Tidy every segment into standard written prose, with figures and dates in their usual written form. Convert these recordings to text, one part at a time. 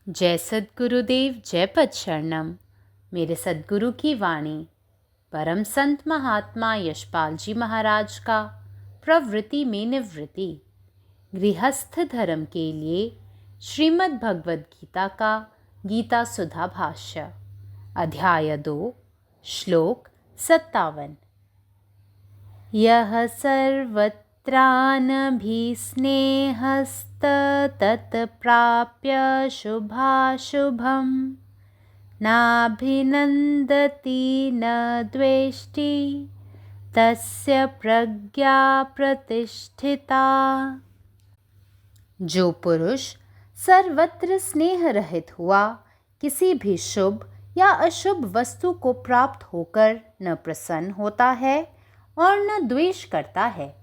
जय सद्गुरुदेव, जय पदशरणम। मेरे सद्गुरु की वाणी परम संत महात्मा यशपाल जी महाराज का प्रवृत्ति में निवृत्ति गृहस्थ धर्म के लिए श्रीमद् भगवद गीता का गीता सुधा भाष्य अध्याय 2 श्लोक 57। यह सर्वत्रानभिस्नेहस्तत्प्राप्य शुभाशुभं नाभिनन्दति न द्वेष्टि तस्य प्रज्ञा प्रतिष्ठिता। जो पुरुष सर्वत्र स्नेह रहित हुआ किसी भी शुभ या अशुभ वस्तु को प्राप्त होकर न प्रसन्न होता है और न द्वेष करता है,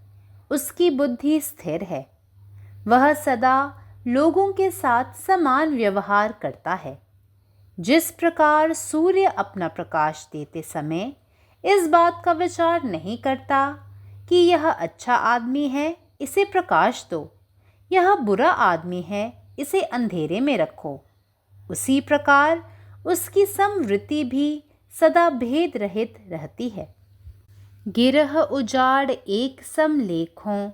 उसकी बुद्धि स्थिर है। वह सदा लोगों के साथ समान व्यवहार करता है। जिस प्रकार सूर्य अपना प्रकाश देते समय इस बात का विचार नहीं करता कि यह अच्छा आदमी है, इसे प्रकाश दो, यह बुरा आदमी है, इसे अंधेरे में रखो, उसी प्रकार उसकी समवृत्ति भी सदा भेद रहित रहती है। गिरह उजाड़ एक सम लेखों,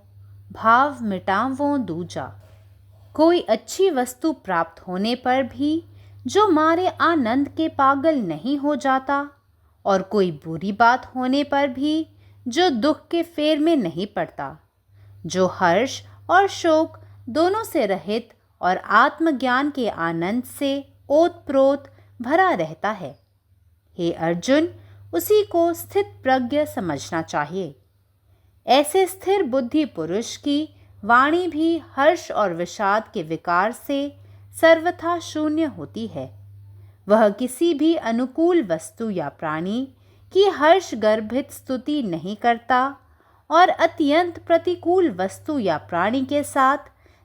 भाव मिटावों दूजा। कोई अच्छी वस्तु प्राप्त होने पर भी जो मारे आनंद के पागल नहीं हो जाता, और कोई बुरी बात होने पर भी जो दुख के फेर में नहीं पड़ता, जो हर्ष और शोक दोनों से रहित और आत्मज्ञान के आनंद से ओतप्रोत भरा रहता है। हे अर्जुन, उसी को स्थित प्रज्ञ समझना चाहिए। ऐसे स्थिर बुद्धि पुरुष की वाणी भी हर्ष और विषाद के विकार से सर्वथा शून्य होती है। वह किसी भी अनुकूल वस्तु या प्राणी की हर्ष गर्भित स्तुति नहीं करता और अत्यंत प्रतिकूल वस्तु या प्राणी के साथ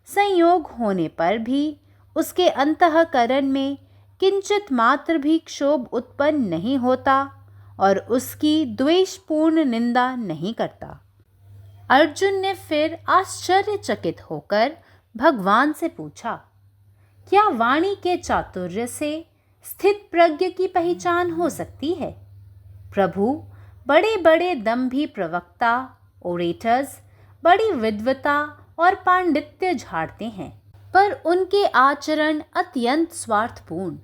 संयोग होने पर भी उसके अंतःकरण में किंचित मात्र भी क्षोभ उत्पन्न नहीं होता और उसकी द्वेषपूर्ण निंदा नहीं करता। अर्जुन ने फिर आश्चर्यचकित होकर भगवान से पूछा, क्या वाणी के चातुर्य से स्थित प्रज्ञ की पहचान हो सकती है? प्रभु बड़े बड़े दंभी प्रवक्ता ओरेटर्स बड़ी विद्वता और पांडित्य झाड़ते हैं, पर उनके आचरण अत्यंत स्वार्थपूर्ण।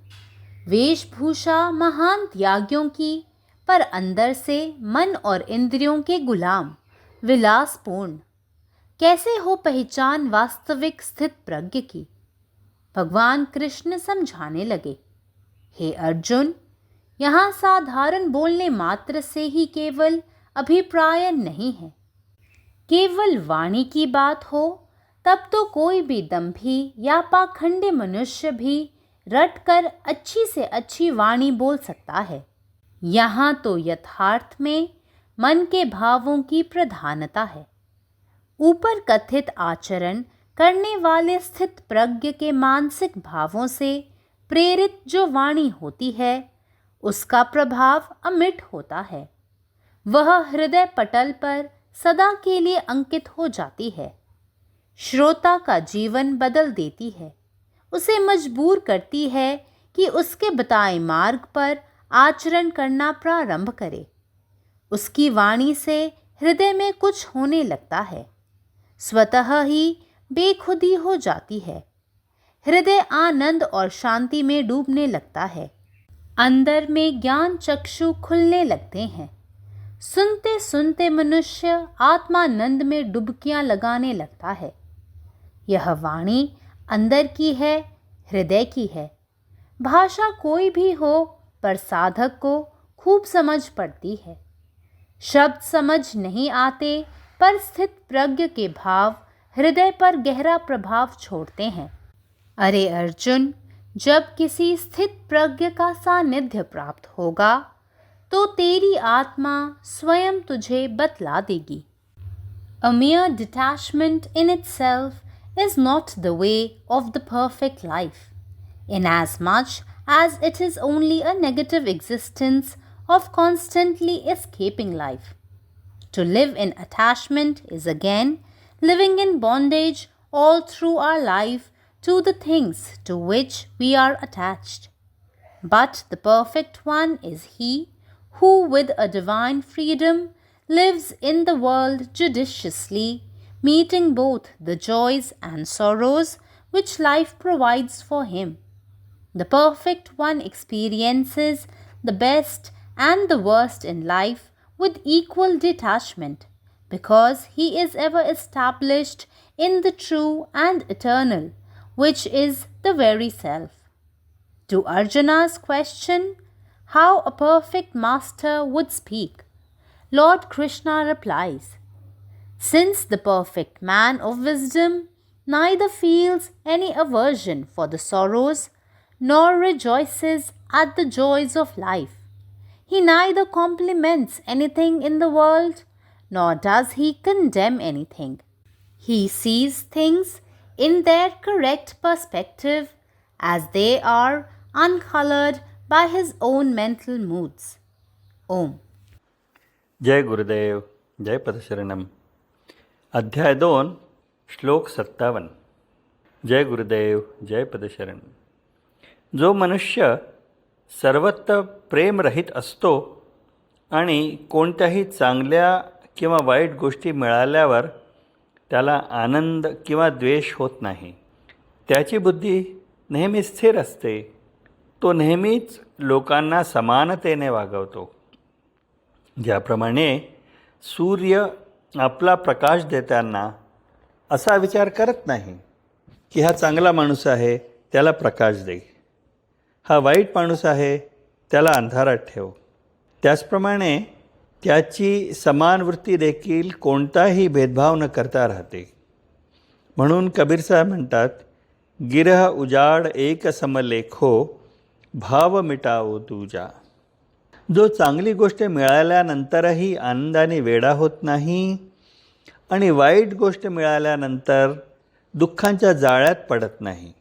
वेशभूषा महान त्यागियों की, पर अंदर से मन और इंद्रियों के गुलाम, विलासपूर्ण। कैसे हो पहचान वास्तविक स्थित प्रज्ञ की? भगवान कृष्ण समझाने लगे, हे अर्जुन, यहाँ साधारण बोलने मात्र से ही केवल अभिप्राय नहीं है। केवल वाणी की बात हो तब तो कोई भी दंभी या पाखंडी मनुष्य भी रटकर अच्छी से अच्छी वाणी बोल सकता है। यहाँ तो यथार्थ में मन के भावों की प्रधानता है। ऊपर कथित आचरण करने वाले स्थित प्रज्ञ के मानसिक भावों से प्रेरित जो वाणी होती है, उसका प्रभाव अमिट होता है। वह हृदय पटल पर सदा के लिए अंकित हो जाती है। श्रोता का जीवन बदल देती है, उसे मजबूर करती है कि उसके बताए मार्ग पर आचरण करना प्रारंभ करे। उसकी वाणी से हृदय में कुछ होने लगता है, स्वतः ही बेखुदी हो जाती है। हृदय आनंद और शांति में डूबने लगता है। अंदर में ज्ञान चक्षु खुलने लगते हैं। सुनते सुनते मनुष्य आत्मानंद में डुबकियां लगाने लगता है। यह वाणी अंदर की है, हृदय की है। भाषा कोई भी हो, पर साधक को खूब समझ पड़ती है। शब्द समझ नहीं आते, पर स्थित प्रज्ञ के भाव हृदय पर गहरा प्रभाव छोड़ते हैं। अरे अर्जुन, जब किसी स्थित प्रज्ञ का सानिध्य प्राप्त होगा तो तेरी आत्मा स्वयं तुझे बतला देगी। A mere detachment in itself is not the way of the perfect life, inasmuch as it is only a negative existence of constantly escaping life. To live in attachment is again living in bondage all through our life to the things to which we are attached. But the perfect one is he who, with a divine freedom, lives in the world judiciously, meeting both the joys and sorrows which life provides for him. The perfect one experiences the best and the worst in life with equal detachment, because he is ever established in the true and eternal, which is the very self. To Arjuna's question, how a perfect master would speak, Lord Krishna replies, since the perfect man of wisdom neither feels any aversion for the sorrows nor rejoices at the joys of life, he neither compliments anything in the world nor does he condemn anything. He sees things in their correct perspective as they are, uncolored by his own mental moods. Om. जय गुरुदेव. जय पदशरणम. अध्याय 2 श्लोक 57. जय गुरुदेव. जय पदशरण. जो मनुष्य सर्वत्र प्रेमरहित असतो आणि कोणत्याही चांगल्या किंवा वाईट गोष्टी मिळाल्यावर त्याला आनंद किंवा द्वेष होत नाही, त्याची बुद्धी नेहमी स्थिर असते, तो नेहमीच लोकांना समानतेने वागवतो. ज्याप्रमाणे सूर्य आपला प्रकाश देताना असा विचार करत नाही की हा चांगला माणूस आहे त्याला प्रकाश दे, हा वाईट माणूस आहे त्याला अंधारात ठेव, त्याचप्रमाणे त्याची समान वृत्ती देखील कोणताही भेदभाव न करता राहते. म्हणून कबीर साहेब म्हणतात, गिरह उजाड एक समलेखो भाव मिटावो तुझा. जो चांगली गोष्ट मिळाल्यानंतरही आनंदाने वेडा होत नाही आणि वाईट गोष्ट मिळाल्यानंतर दुःखांच्या जाळ्यात पडत नाही,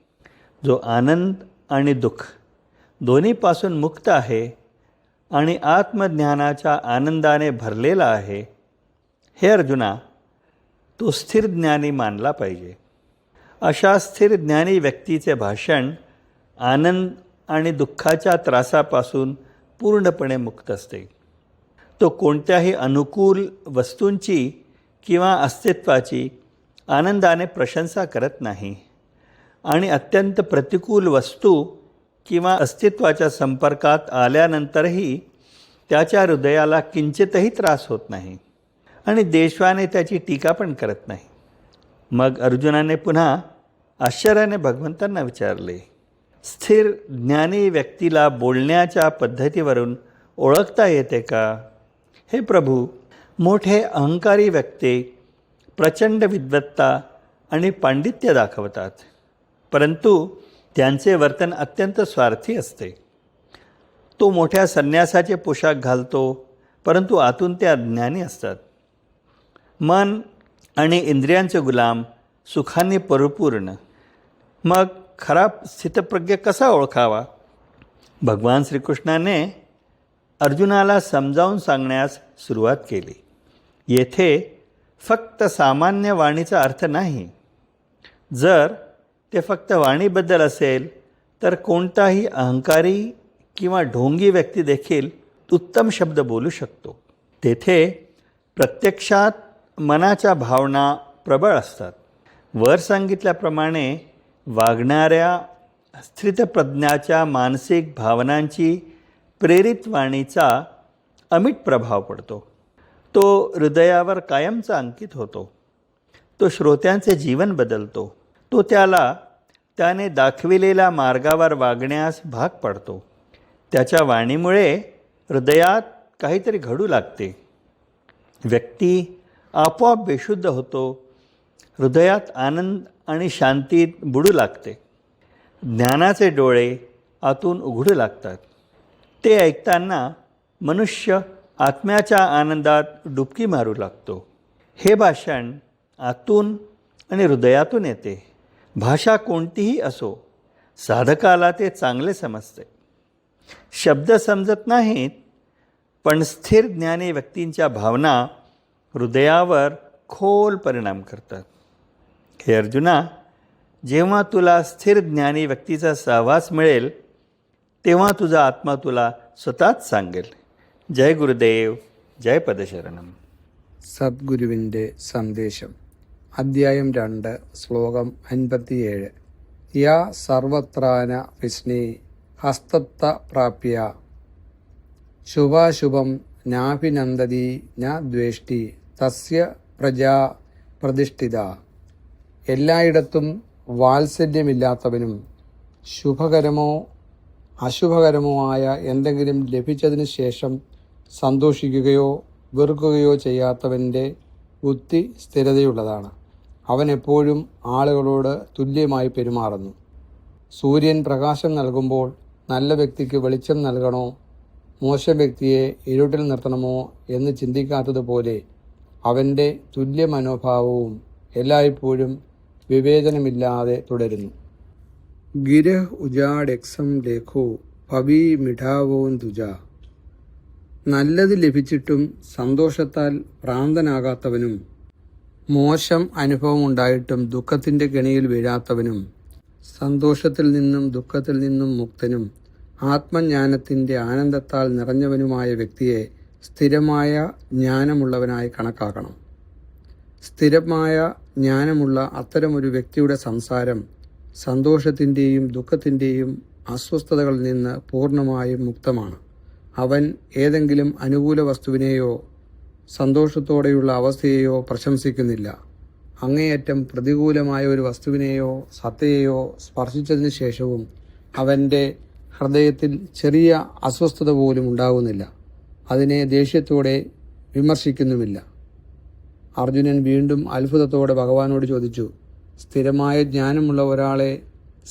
जो आनंद आणि दुःख दोन्हीपासून मुक्त आहे आणि आत्मज्ञानाच्या आनंदाने भरलेला आहे, हे अर्जुना, तो स्थिर ज्ञानी मानला पाहिजे. अशा स्थिर ज्ञानी व्यक्तीचे भाषण आनंद आणि दुःखाच्या त्रासापासून पूर्णपणे मुक्त असते. तो कोणत्याही अनुकूल वस्तूंची किंवा अस्तित्वाची आनंदाने प्रशंसा करत नाही आणि अत्यंत प्रतिकूल वस्तू किंवा अस्तित्वाच्या संपर्कात आल्यानंतरही त्याच्या हृदयाला किंचितही त्रास होत नाही आणि देशवाने त्याची टीका पण करत नाही. मग अर्जुनाने पुन्हा आश्चर्याने भगवंतांना विचारले, स्थिर ज्ञानी व्यक्तीला बोलण्याच्या पद्धतीवरून ओळखता येते का? हे प्रभू, मोठे अहंकारी व्यक्ती प्रचंड विद्वत्ता आणि पांडित्य दाखवतात, परंतु त्यांचे वर्तन अत्यंत स्वार्थी असते. तो मोठ्या संन्यासाचे पोशाख घालतो, परंतु आतून ते अज्ञानी असतात. मन आणि इंद्रियांचे गुलाम, सुखांनी परिपूर्ण. मग खरा स्थितप्रज्ञ कसा ओळखावा? भगवान श्रीकृष्णाने अर्जुनाला समजावून सांगण्यास सुरुवात केली. येथे फक्त सामान्य वाणीचा अर्थ नाही. जर ते फक्त वाणीबद्दल असेल तर कोणताही अहंकारी किंवा ढोंगी व्यक्ती देखील उत्तम शब्द बोलू शकतो. तेथे प्रत्यक्षात मनाच्या भावना प्रबळ असतात. वर सांगितल्याप्रमाणे वागणाऱ्या स्थितप्रज्ञाच्या मानसिक भावनांची प्रेरित वाणीचा अमिट प्रभाव पडतो. तो हृदयावर कायमचा अंकित होतो. तो श्रोत्यांचे जीवन बदलतो. तो त्याने दाखविलेल्या मार्गावर वागण्यास भाग पाडतो. त्याच्या वाणीमुळे हृदयात काहीतरी घडू लागते. व्यक्ती आपोआप बेशुद्ध होतो. हृदयात आनंद आणि शांतीत बुडू लागते. ज्ञानाचे डोळे आतून उघडू लागतात. ते ऐकताना मनुष्य आत्म्याच्या आनंदात डुबकी मारू लागतो. हे भाषण आतून आणि हृदयातून येते. भाषा कोणतीही असो, साधकाला ते चांगले समजते. शब्द समजत नाहीत, पण स्थिर ज्ञानी व्यक्तींच्या भावना हृदयावर खोल परिणाम करतात. हे अर्जुना, जेव्हा तुला स्थिर ज्ञानी व्यक्तीचा सहवास मिळेल तेव्हा तुझा आत्मा तुला स्वतःच सांगेल. जय गुरुदेव, जय पदशरणम. സദ്ഗുരുവിൻ്റെ സന്ദേശം. അദ്ധ്യായം 2, ശ്ലോകം 57. യാ സർവത്രാന വിസ്നേ ഹസ്തത്ത പ്രാപ്യ ശുഭാശുഭം നാഭിനന്ദതി ന ദ്വേഷ്ടി തസ്യ പ്രജാ പ്രതിഷ്ഠിത. എല്ലായിടത്തും വാത്സല്യമില്ലാത്തവനും ശുഭകരമോ അശുഭകരമോ ആയ എന്തെങ്കിലും ലഭിച്ചതിന് ശേഷം സന്തോഷിക്കുകയോ വെറുക്കുകയോ ചെയ്യാത്തവൻ്റെ ബുദ്ധി സ്ഥിരതയുള്ളതാണ്. അവൻ എപ്പോഴും ആളുകളോട് തുല്യമായി പെരുമാറുന്നു. സൂര്യൻ പ്രകാശം നൽകുമ്പോൾ നല്ല വ്യക്തിക്ക് വെളിച്ചം നൽകണോ മോശം വ്യക്തിയെ ഇരുട്ടിൽ നിർത്തണമോ എന്ന് ചിന്തിക്കാത്തതുപോലെ അവൻ്റെ തുല്യ മനോഭാവവും എല്ലായ്പ്പോഴും വിവേചനമില്ലാതെ തുടരുന്നു. ഗിരഹ് ഉജാഡെക്സം ലേഖോ പവി മിഠാവോൻ തുജ. നല്ലത് ലഭിച്ചിട്ടും സന്തോഷത്താൽ ഭ്രാന്തനാകാത്തവനും മോശം അനുഭവം ഉണ്ടായിട്ടും ദുഃഖത്തിൻ്റെ കെണിയിൽ വീഴാത്തവനും സന്തോഷത്തിൽ നിന്നും ദുഃഖത്തിൽ നിന്നും മുക്തനും ആത്മജ്ഞാനത്തിൻ്റെ ആനന്ദത്താൽ നിറഞ്ഞവനുമായ വ്യക്തിയെ സ്ഥിരമായ ജ്ഞാനമുള്ളവനായി കണക്കാക്കണം. സ്ഥിരമായ ജ്ഞാനമുള്ള അത്തരമൊരു വ്യക്തിയുടെ സംസാരം സന്തോഷത്തിൻ്റെയും ദുഃഖത്തിൻ്റെയും അസ്വസ്ഥതകളിൽ നിന്ന് പൂർണ്ണമായും മുക്തമാണ്. അവൻ ഏതെങ്കിലും അനുകൂല വസ്തുവിനെയോ സന്തോഷത്തോടെയുള്ള അവസ്ഥയെയോ പ്രശംസിക്കുന്നില്ല. അങ്ങേയറ്റം പ്രതികൂലമായ ഒരു വസ്തുവിനെയോ സത്തയെയോ സ്പർശിച്ചതിന് ശേഷവും അവൻ്റെ ഹൃദയത്തിൽ ചെറിയ അസ്വസ്ഥത പോലും ഉണ്ടാകുന്നില്ല. അതിനെ ദേഷ്യത്തോടെ വിമർശിക്കുന്നുമില്ല. അർജുനൻ വീണ്ടും അത്ഭുതത്തോടെ ഭഗവാനോട് ചോദിച്ചു, സ്ഥിരമായ ജ്ഞാനമുള്ള ഒരാളെ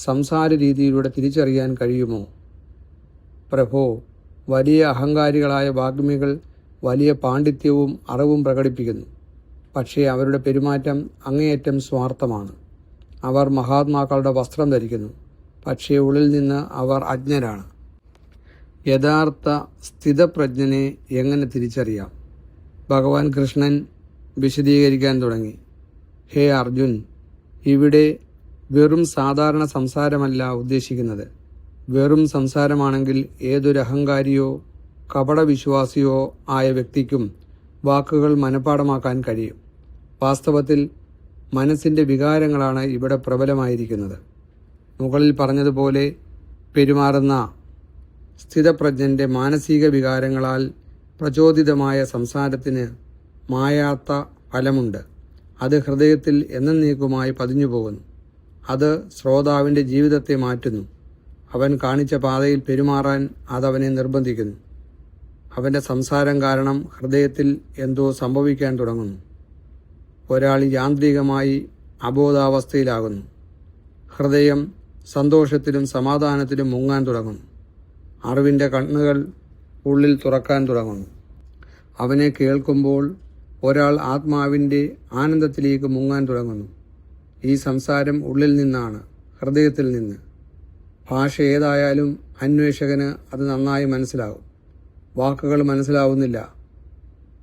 സംസാര രീതിയിലൂടെ തിരിച്ചറിയാൻ കഴിയുമോ? പ്രഭോ, വലിയ അഹങ്കാരികളായ വാഗ്മികൾ വലിയ പാണ്ഡിത്യവും അറിവും പ്രകടിപ്പിക്കുന്നു. പക്ഷേ അവരുടെ പെരുമാറ്റം അങ്ങേയറ്റം സ്വാർത്ഥമാണ്. അവർ മഹാത്മാക്കളുടെ വസ്ത്രം ധരിക്കുന്നു, പക്ഷേ ഉള്ളിൽ നിന്ന് അവർ അജ്ഞരാണ്. യഥാർത്ഥ സ്ഥിതപ്രജ്ഞനെ എങ്ങനെ തിരിച്ചറിയാം? ഭഗവാൻ കൃഷ്ണൻ വിശദീകരിക്കാൻ തുടങ്ങി. ഹേ അർജുൻ, ഇവിടെ വെറും സാധാരണ സംസാരമല്ല ഉദ്ദേശിക്കുന്നത്. വെറും സംസാരമാണെങ്കിൽ ഏതൊരു അഹങ്കാരിയോ കപടവിശ്വാസിയോ ആയ വ്യക്തിക്കും വാക്കുകൾ മനഃപ്പാടമാക്കാൻ കഴിയും. വാസ്തവത്തിൽ മനസ്സിൻ്റെ വികാരങ്ങളാണ് ഇവിടെ പ്രബലമായിരിക്കുന്നത്. മുകളിൽ പറഞ്ഞതുപോലെ പെരുമാറുന്ന സ്ഥിതപ്രജ്ഞൻ്റെ മാനസിക വികാരങ്ങളാൽ പ്രചോദിതമായ സംസാരത്തിന് മായാത്ത ഫലമുണ്ട്. അത് ഹൃദയത്തിൽ എന്നേക്കുമായി പതിഞ്ഞു പോകുന്നു. അത് ശ്രോതാവിൻ്റെ ജീവിതത്തെ മാറ്റുന്നു. അവൻ കാണിച്ച പാതയിൽ പെരുമാറാൻ അതവനെ നിർബന്ധിക്കുന്നു. അവൻ്റെ സംസാരം കാരണം ഹൃദയത്തിൽ എന്തോ സംഭവിക്കാൻ തുടങ്ങുന്നു. ഒരാൾ യാന്ത്രികമായി അബോധാവസ്ഥയിലാകുന്നു. ഹൃദയം സന്തോഷത്തിലും സമാധാനത്തിലും മുങ്ങാൻ തുടങ്ങുന്നു. അറിവിൻ്റെ കണ്ണുകൾ ഉള്ളിൽ തുറക്കാൻ തുടങ്ങുന്നു. അവനെ കേൾക്കുമ്പോൾ ഒരാൾ ആത്മാവിൻ്റെ ആനന്ദത്തിലേക്ക് മുങ്ങാൻ തുടങ്ങുന്നു. ഈ സംസാരം ഉള്ളിൽ നിന്നാണ്, ഹൃദയത്തിൽ നിന്ന്. ഭാഷ ഏതായാലും അന്വേഷകന് അത് നന്നായി മനസ്സിലാവും. വാക്കുകൾ മനസ്സിലാവുന്നില്ല.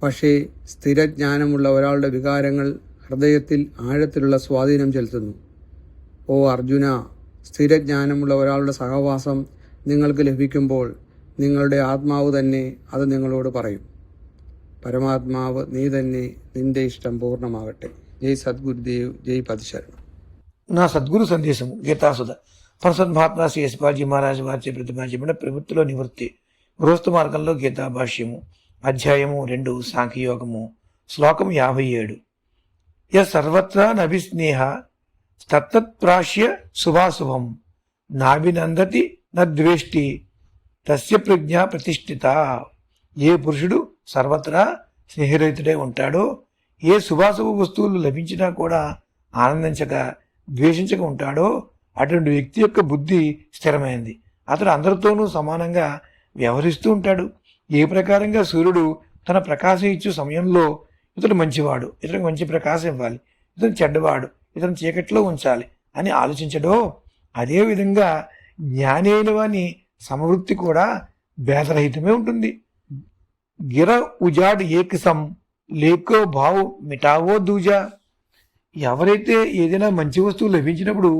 പക്ഷേ സ്ഥിരജ്ഞാനമുള്ള ഒരാളുടെ വികാരങ്ങൾ ഹൃദയത്തിൽ ആഴത്തിലുള്ള സ്വാധീനം ചെലുത്തുന്നു. ഓ അർജുന, സ്ഥിരജ്ഞാനമുള്ള ഒരാളുടെ സഹവാസം നിങ്ങൾക്ക് ലഭിക്കുമ്പോൾ നിങ്ങളുടെ ആത്മാവ് തന്നെ അത് നിങ്ങളോട് പറയും. പരമാത്മാവ് നീ തന്നെ, നിന്റെ ഇഷ്ടം പൂർണ്ണമാകട്ടെ. ജയ് సద్గురుదేవ్, జై పదశరణం. నా సద్గురు సందేశం గీతాసుధ ప్రసద్ మహాత్మా శ్రీ యశ్పాజీ మహారాజ్ వారిచే ప్రతిపాదించబడిన ప్రవృత్తిలో నివృత్తి గృహస్థ మార్గంలో గీతా భాష్యము అధ్యాయము 2 సాంఖ్యయోగము శ్లోకం 57. సర్వత్రా నభిస్నేహ తత్తత్ప్రాశ్య శుభాశుభం నాభినందతి నద్వేష్టి తస్య ప్రజ్ఞ ప్రతిష్ఠిత. ఏ పురుషుడు సర్వత్రా స్నేహరహితుడై ఉంటాడో, ఏ శుభాశుభ వస్తువులు లభించినా కూడా ఆనందించక ద్వేషించక ఉంటాడో అటువంటి వ్యక్తి యొక్క బుద్ధి స్థిరమైంది. అతడు అందరితోనూ సమానంగా వ్యవహరిస్తూ ఉంటాడు. ఏ ప్రకారంగా సూర్యుడు తన ప్రకాశం ఇచ్చే సమయంలో ఇతడు మంచివాడు, ఇతనికి మంచి ప్రకాశం ఇవ్వాలి, ఇతను చెడ్డవాడు, ఇతను చీకట్లో ఉంచాలి అని ఆలోచించడో, అదేవిధంగా జ్ఞాని అయిన వాని సమవృత్తి కూడా భేదరహితమే ఉంటుంది. గిర ఉజాడ్ ఏకసం లేకో భావ్ మిటావో దూజా. ఎవరైతే ఏదైనా మంచి వస్తువు లభించినప్పుడు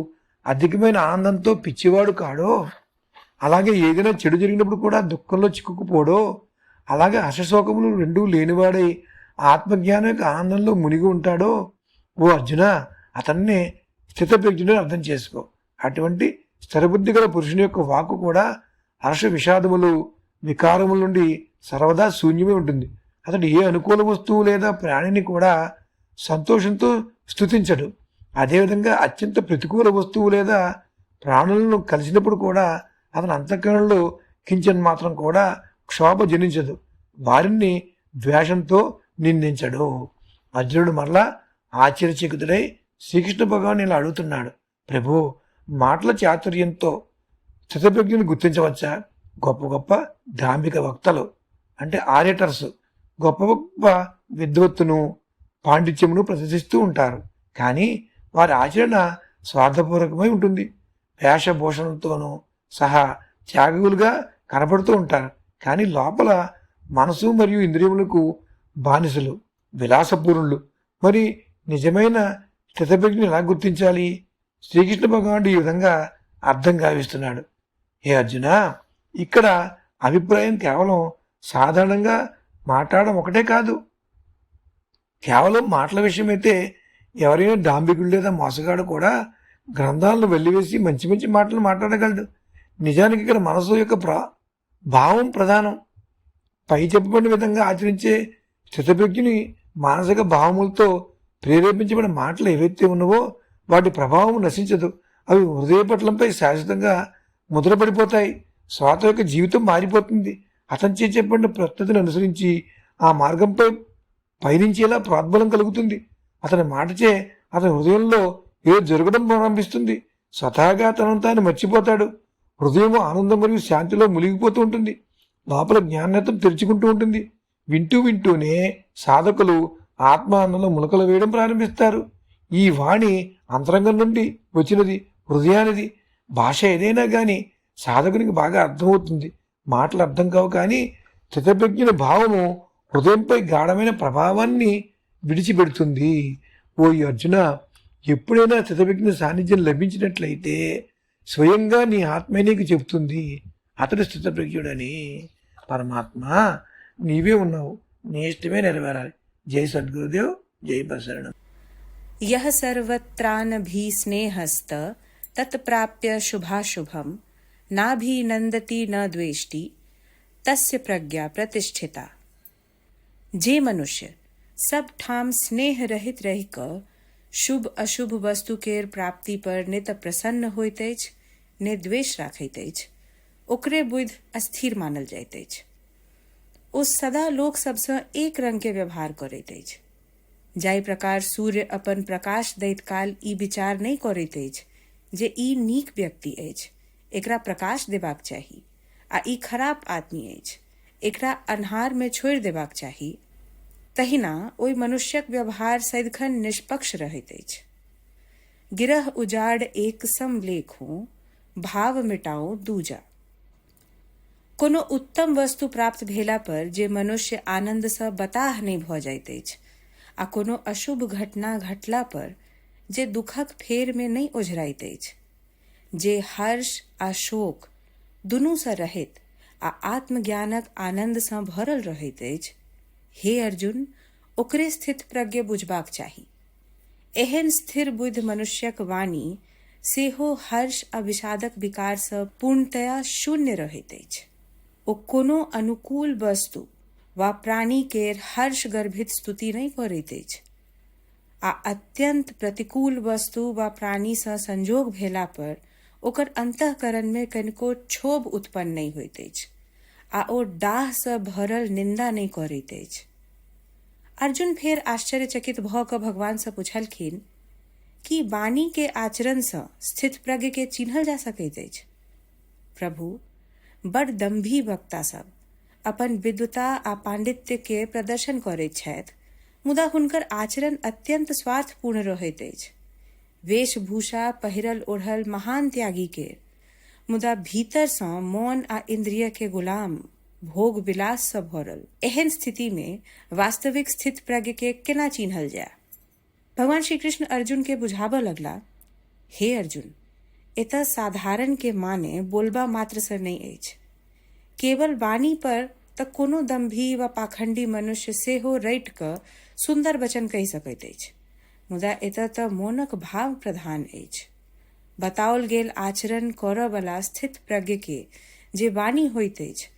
అధికమైన ఆనందంతో పిచ్చివాడు కాడో, అలాగే ఏదైనా చెడు జరిగినప్పుడు కూడా దుఃఖంలో చిక్కుకుపోడో, అలాగే హర్షశోకములు రెండూ లేనివాడై ఆత్మజ్ఞానం యొక్క ఆనందంలో మునిగి ఉంటాడో, ఓ అర్జున, అతన్నే స్థితప్రజ్ఞుని అర్థం చేసుకో. అటువంటి స్థిరబుద్ధి గల పురుషుని యొక్క వాక్కు కూడా హర్ష విషాదములు వికారముల నుండి సర్వదా శూన్యమే ఉంటుంది. అతడు ఏ అనుకూల వస్తువు లేదా ప్రాణిని కూడా సంతోషంతో స్తుతించడు. అదేవిధంగా అత్యంత ప్రతికూల వస్తువు లేదా ప్రాణులను కలిసినప్పుడు కూడా అతని అంతఃకరణలో కించన్ మాత్రం కూడా క్షోభ జనించదు. వారిని ద్వేషంతో నిందించడు. అర్జునుడు మరలా ఆశ్చర్యచకితుడై శ్రీకృష్ణ భగవాన్ ఇలా అడుగుతున్నాడు, ప్రభు, మాటల చాతుర్యంతో స్థితప్రజ్ఞను గుర్తించవచ్చా? గొప్ప గొప్ప ధార్మిక వక్తలు అంటే ఆరేటర్స్ గొప్ప గొప్ప విద్వత్తును పాండిత్యమును ప్రదర్శిస్తూ ఉంటారు. కానీ వారి ఆచరణ స్వార్థపూర్వకమై ఉంటుంది. వేషభూషణంతోనూ సహా త్యాగులుగా కనపడుతూ ఉంటారు. కానీ లోపల మనసు మరియు ఇంద్రియములకు బానిసలు, విలాసపూర్ణులు. మరి నిజమైన స్థితప్రజ్ఞను ఎలా గుర్తించాలి? శ్రీకృష్ణ భగవానుడు ఈ విధంగా అర్థం గావిస్తున్నాడు. హే అర్జున, ఇక్కడ అభిప్రాయం కేవలం సాధారణంగా మాట్లాడడం ఒకటే కాదు. కేవలం మాటల విషయమైతే ఎవరైనా డాంబికుడు లేదా మోసగాడు కూడా గ్రంథాలను వెల్లివేసి మంచి మంచి మాటలు మాట్లాడగలడు. నిజానికి ఇక్కడ మనసు యొక్క భావం ప్రధానం. పై చెప్పబడిన విధంగా ఆచరించే స్థితప్రజ్ఞుని మానసిక భావములతో ప్రేరేపించబడిన మాటలు ఏవైతే ఉన్నవో వాటి ప్రభావం నశించదు. అవి హృదయపట్లంపై శాశ్వతంగా ముద్రపడిపోతాయి. స్వాత యొక్క జీవితం మారిపోతుంది. అతనిచే చెప్పబడిన ప్రకృతిని అనుసరించి ఆ మార్గంపై పయనించేలా ప్రోద్బలం కలుగుతుంది. అతని మాటచే అతని హృదయంలో ఏదో జరగడం ప్రారంభిస్తుంది. స్వతహాగా తనను తాను మర్చిపోతాడు. హృదయం ఆనందం మరియు శాంతిలో మునిగిపోతూ ఉంటుంది. లోపల జ్ఞాననేత్రం తెరుచుకుంటూ ఉంటుంది. వింటూ వింటూనే సాధకులు ఆత్మానందంలో ములకలు వేయడం ప్రారంభిస్తారు. ఈ వాణి అంతరంగం నుండి వచ్చినది, హృదయానిది. భాష ఏదైనా కానీ సాధకునికి బాగా అర్థమవుతుంది. మాటలు అర్థం కావు, కానీ స్థితప్రజ్ఞుని భావము హృదయంపై గాఢమైన ప్రభావాన్ని విడిచిపెడుతుంది. ఓ అర్జున, ఎప్పుడైనా స్థితప్రజ్ఞ సాన్నిధ్యం లభించినట్లయితే స్వయంగా నీ ఆత్మే నీకు చెబుతుంది, అతడు స్థితప్రజ్ఞుడని. పరమాత్మ, నీవే ఉన్నావు, నీ ఇష్టమే నెరవేరాలి. జై సద్గురుదేవ్, జై ప్రసరణం. यः सर्वत्रानभिस्नेहस्त तत्प्राप्य शुभाशुभं नाभिनन्दति न द्वेष्टि तस्य प्रज्ञा प्रतिष्ठिता. जे मनुष्य सब ठाम स्नेह रहित रहिक शुभ अशुभ वस्तु केर प्राप्ति पर नित प्रसन्न होइत अछि, निर्द्वेष राखैत अछि, ओकरे बुद्धि अस्थिर मानल जाइत अछि. ओ सदा लोक सबसँ एक रंग के व्यवहार करैत अछि. जाहि प्रकार सूर्य अपन प्रकाश दैत काल ई विचार नहीं करैत अछि जे ई नीक व्यक्ति अछि, एकरा प्रकाश देबाक चाही, आ ई खराब आदमी अछि, एकरा अन्हार में छोड़ि देबाक चाही, तहिना ओहि मनुष्यक व्यवहार सदिखन निष्पक्ष रहैत अछि. गिरह उजाड़ एक सम लेखों, भाव मिटाओ दूजा. कोनो उत्तम वस्तु प्राप्त भेला पर जे मनुष्य आनंद सँ बताह नहीं भ जाइत अछि, आ कोनो अशुभ घटना घटला पर जे दुखक फेर में नहीं ओझराइत अछि, जे हर्ष आ शोक दुनू सँ रहित आ आत्मज्ञानक आनंद सँ भरल रहैत अछि, हे अर्जुन, ओकरे स्थित प्रज्ञ बुझबाक चाही. एहन स्थिर बुद्ध मनुष्यक वाणी सेहो हर्ष आ विषादक विकार सँ पूर्णतया शून्य रहैत अछि. ओ कोनो अनुकूल वस्तु वा प्राणी केर हर्ष गर्भित स्तुति नहीं करैत अछि, आ अत्यंत प्रतिकूल वस्तु वा प्राणी सँ संजोग भेला पर ओकर अंतःकरण में कनिको क्षोभ उत्पन्न नहीं होइत अछि, आ ओ डाह सँ भरल निंदा नहीं करैत अछि. अर्जुन फेर आश्चर्यचकित भ क भगवान सँ पूछलखिन कि वाणी के आचरण सँ स्थित प्रज्ञ के चिन्हल जा सकैत अछि. प्रभु, बड़ दम्भी वक्ता सब अपन विद्वता आ पांडित्य के प्रदर्शन करैत छथि, मुदा हुनकर आचरण अत्यंत स्वार्थपूर्ण रहैत अछि. वेशभूषा पहिरल ओढ़ल महान त्यागी के, मुदा भीतर सँ मौन आ इंद्रिय के गुलाम, भोग विलास सँ भरल. एहन स्थिति में वास्तविक स्थित प्रज्ञ के केना चिन्हल जाय? भगवान श्री कृष्ण अर्जुन के बुझाबऽ लगला, हे अर्जुन, एतऽ साधारण के माने बोलबा मात्र से नहीं अछि। केवल वाणी पर तऽ कोनो दम्भी व पाखंडी मनुष्य सेहो रटि कऽ सुन्दर वचन कहि सकैत अछि, मुदा एतऽ तऽ मोनक भाव प्रधान अछि। बताओल गेल आचरण करऽ वाला स्थित प्रज्ञ के जे वाणी होइत अछि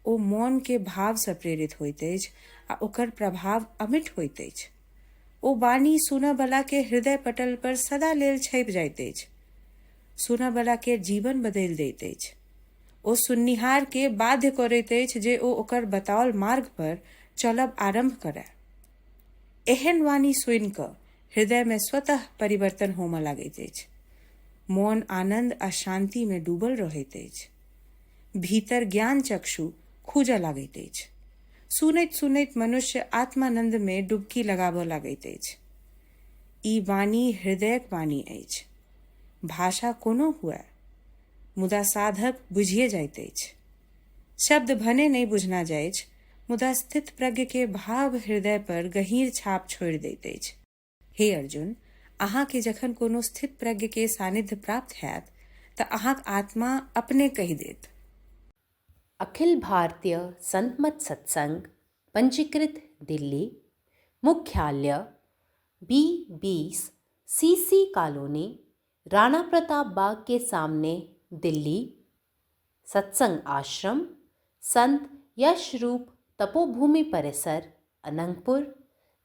ओ मौन के भाव से प्रेरित होइत अछि आ ओकर प्रभाव अमिट होइत अछि। ओ वाणी सुनऽ वाला के हृदय पटल पर सदा लेल छपि जाइत अछि, सुनऽ वाला के जीवन बदलि दैत अछि। ओ सुननिहार के बाध्य करैत अछि जे ओ ओकर बताओल मार्ग पर चलब आरंभ करय। एहन वाणी सुनि कऽ हृदय में स्वतः परिवर्तन होमय लागैत अछि। मौन आनंद आ शांति में डूबल रहैत अछि। भीतर ज्ञान चक्षु खूजऽ लागैत अछि। सुनैत सुनैत मनुष्य आत्मानंद में डुबकी लगाबऽ लागैत अछि। ई वाणी हृदयक वाणी अछि। भाषा कोनो हुए, मुदा साधक बुझिए जाइत अछि। शब्द भने नहीं बुझना जाइछ, मुदा स्थित प्रज्ञ के भाव हृदय पर गहींर छाप छोड़ि दैत अछि। हे अर्जुन, अहाँ के जखन कोनो स्थित प्रज्ञ के सानिध्य प्राप्त हैत तऽ अहाँक आत्मा अपने कहि देत। अखिल भारतीय संत मत सत्संग, पंजीकृत दिल्ली, मुख्यालय B20 CC colony, Rana Pratap Bagh के सामने, दिल्ली। सत्संग आश्रम संत यश रूप तपोभूमि परिसर, अनंगपुर,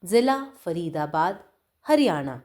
जिला फरीदाबाद, हरियाणा।